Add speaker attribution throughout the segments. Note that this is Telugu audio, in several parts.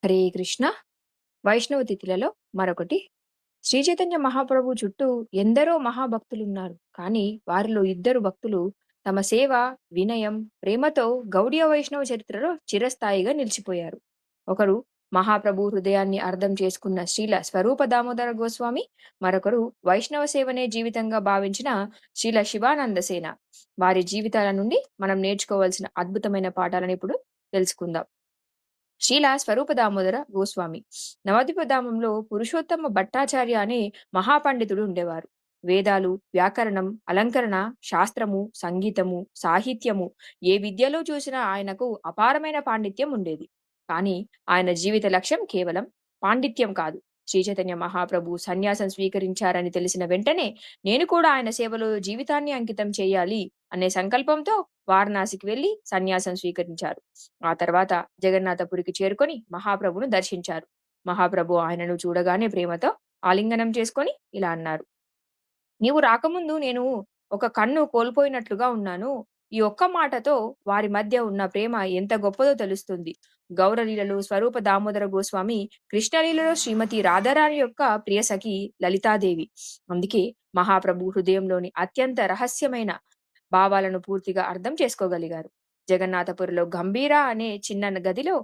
Speaker 1: హరే కృష్ణ. వైష్ణవ తిథులలో మరొకటి. శ్రీ చైతన్య మహాప్రభు చుట్టూ ఎందరో మహాభక్తులున్నారు. కానీ వారిలో ఇద్దరు భక్తులు తమ సేవ, వినయం, ప్రేమతో గౌడీయ వైష్ణవ చరిత్రలో చిరస్థాయిగా నిలిచిపోయారు. ఒకరు మహాప్రభు హృదయాన్ని అర్థం చేసుకున్న శ్రీల స్వరూప దామోదర గోస్వామి, మరొకరు వైష్ణవ సేవనే జీవితంగా భావించిన శ్రీల శివానంద సేన. వారి జీవితాల నుండి మనం నేర్చుకోవాల్సిన అద్భుతమైన పాఠాలను ఇప్పుడు తెలుసుకుందాం. శ్రీల స్వరూప దామోదర గోస్వామి నవద్వీపధామంలో పురుషోత్తమ భట్టాచార్య అనే మహాపండితుడు ఉండేవారు. వేదాలు, వ్యాకరణం, అలంకరణ, శాస్త్రము, సంగీతము, సాహిత్యము ఏ విద్యలో చూసినా ఆయనకు అపారమైన పాండిత్యం ఉండేది. కానీ ఆయన జీవిత లక్ష్యం కేవలం పాండిత్యం కాదు. శ్రీ చైతన్య మహాప్రభు సన్యాసం స్వీకరించారని తెలిసిన వెంటనే నేను కూడా ఆయన సేవలో జీవితాన్ని అంకితం చేయాలి అనే సంకల్పంతో వారణాసికి వెళ్లి సన్యాసం స్వీకరించారు. ఆ తర్వాత జగన్నాథపురికి చేరుకొని మహాప్రభును దర్శించారు. మహాప్రభు ఆయనను చూడగానే ప్రేమతో ఆలింగనం చేసుకొని ఇలా అన్నారు: నీవు రాకముందు నేను ఒక కన్ను కోల్పోయినట్లుగా ఉన్నాను. ఈ ఒక్క మాటతో వారి మధ్య ఉన్న ప్రేమ ఎంత గొప్పదో తెలుస్తుంది. గౌరలీలలో స్వరూప దామోదర గోస్వామి, కృష్ణలీలలో శ్రీమతి రాధారాణి యొక్క ప్రియసఖి లలితాదేవి. అందుకే మహాప్రభు హృదయంలోని అత్యంత రహస్యమైన భావాలను పూర్తిగా అర్థం చేసుకోగలిగారు. జగన్నాథపురిలో గంభీర అనే చిన్న గదిలో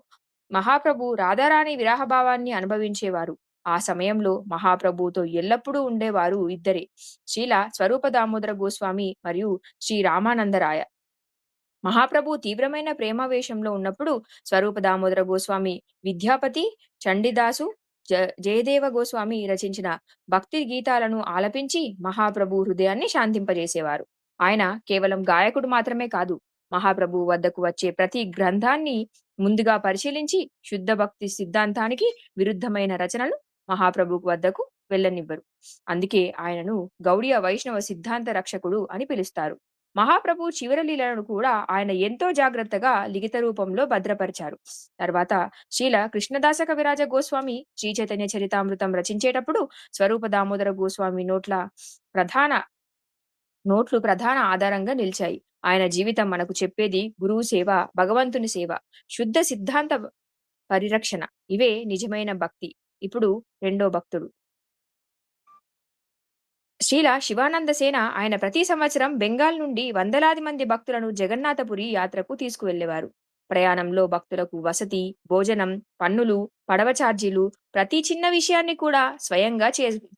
Speaker 1: మహాప్రభు రాధారాణి విరహభావాన్ని అనుభవించేవారు. ఆ సమయంలో మహాప్రభువుతో ఎల్లప్పుడూ ఉండేవారు ఇద్దరే: శ్రీల స్వరూప దామోదర గోస్వామి మరియు శ్రీ రామానందరాయ. మహాప్రభు తీవ్రమైన ప్రేమావేశంలో ఉన్నప్పుడు స్వరూప దామోదర గోస్వామి విద్యాపతి, చండిదాసు, జయదేవ గోస్వామి రచించిన భక్తి గీతాలను ఆలపించి మహాప్రభు హృదయాన్ని శాంతింపజేసేవారు. ఆయన కేవలం గాయకుడు మాత్రమే కాదు, మహాప్రభు వద్దకు వచ్చే ప్రతి గ్రంథాన్ని ముందుగా పరిశీలించి శుద్ధ భక్తి సిద్ధాంతానికి విరుద్ధమైన రచనలు మహాప్రభు వద్దకు వెళ్ళనివ్వరు. అందుకే ఆయనను గౌడీయ వైష్ణవ సిద్ధాంత రక్షకుడు అని పిలుస్తారు. మహాప్రభు చివరి లీలలను కూడా ఆయన ఎంతో జాగ్రత్తగా లిఖిత రూపంలో భద్రపరిచారు. తర్వాత శ్రీల కృష్ణదాస కవిరాజ గోస్వామి శ్రీ చైతన్య చరితామృతం రచించేటప్పుడు స్వరూప దామోదర గోస్వామి ప్రధాన నోట్లు ప్రధాన ఆధారంగా నిలిచాయి. ఆయన జీవితం మనకు చెప్పేది గురువు సేవ, భగవంతుని సేవ, శుద్ధ సిద్ధాంత పరిరక్షణ. ఇవే నిజమైన భక్తి. ఇప్పుడు రెండో భక్తుడు శ్రీల శివానంద సేన. ఆయన ప్రతి సంవత్సరం బెంగాల్ నుండి వందలాది మంది భక్తులను జగన్నాథపురి యాత్రకు తీసుకువెళ్లేవారు. ప్రయాణంలో భక్తులకు వసతి, భోజనం, పన్నులు, పడవ ఛార్జీలు, ప్రతి చిన్న విషయాన్ని కూడా స్వయంగా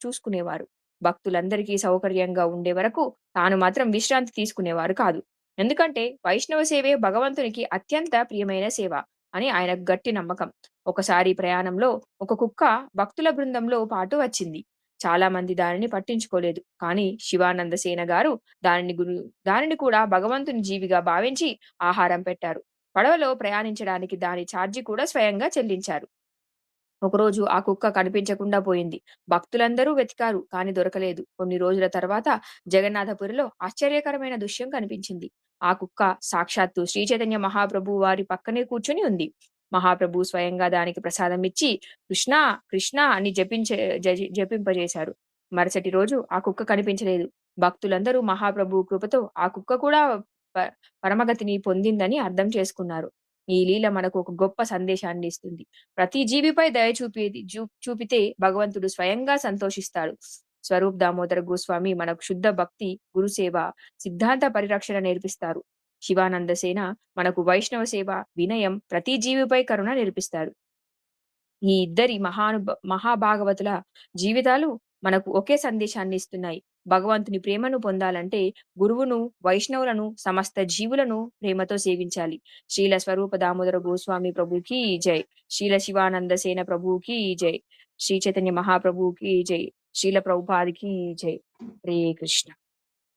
Speaker 1: చూసుకునేవారు. భక్తులందరికీ సౌకర్యంగా ఉండే వరకు తాను మాత్రం విశ్రాంతి తీసుకునేవారు కాదు. ఎందుకంటే వైష్ణవ సేవే భగవంతునికి అత్యంత ప్రియమైన సేవ అని ఆయనకు గట్టి నమ్మకం. ఒకసారి ప్రయాణంలో ఒక కుక్క భక్తుల బృందంలో పాటు వచ్చింది. చాలా మంది దానిని పట్టించుకోలేదు. కానీ శివానంద సేన గారు దానిని కూడా భగవంతుని జీవిగా భావించి ఆహారం పెట్టారు. పడవలో ప్రయాణించడానికి దాని ఛార్జీ కూడా స్వయంగా చెల్లించారు. ఒకరోజు ఆ కుక్క కనిపించకుండా పోయింది. భక్తులందరూ వెతికారు, కానీ దొరకలేదు. కొన్ని రోజుల తర్వాత జగన్నాథపురిలో ఆశ్చర్యకరమైన దృశ్యం కనిపించింది. ఆ కుక్క సాక్షాత్తు శ్రీ చైతన్య మహాప్రభు వారి పక్కనే కూర్చుని ఉంది. మహాప్రభు స్వయంగా దానికి ప్రసాదం ఇచ్చి కృష్ణ కృష్ణ అని జపింపజేశారు. మరుసటి రోజు ఆ కుక్క కనిపించలేదు. భక్తులందరూ మహాప్రభు కృపతో ఆ కుక్క కూడా పరమగతిని పొందిందని అర్థం చేసుకున్నారు. ఈ లీల మనకు ఒక గొప్ప సందేశాన్ని ఇస్తుంది. ప్రతి జీవిపై దయ చూపితే భగవంతుడు స్వయంగా సంతోషిస్తాడు. స్వరూప్ దామోదర గోస్వామి మనకు శుద్ధ భక్తి, గురుసేవ, సిద్ధాంత పరిరక్షణ నేర్పిస్తారు. శివానంద సేన మనకు వైష్ణవ సేవ, వినయం, ప్రతి జీవిపై కరుణ నేర్పిస్తారు. ఈ ఇద్దరి మహాభాగవతుల జీవితాలు మనకు ఒకే సందేశాన్ని ఇస్తున్నాయి. భగవంతుని ప్రేమను పొందాలంటే గురువును, వైష్ణవులను, సమస్త జీవులను ప్రేమతో సేవించాలి. శ్రీల స్వరూప దామోదర గోస్వామి ప్రభుకి జై. శ్రీల శివానంద సేన ప్రభుకి జై. శ్రీ చైతన్య మహాప్రభుకి జై. శ్రీల ప్రభుపాదికి జై. హరే కృష్ణ.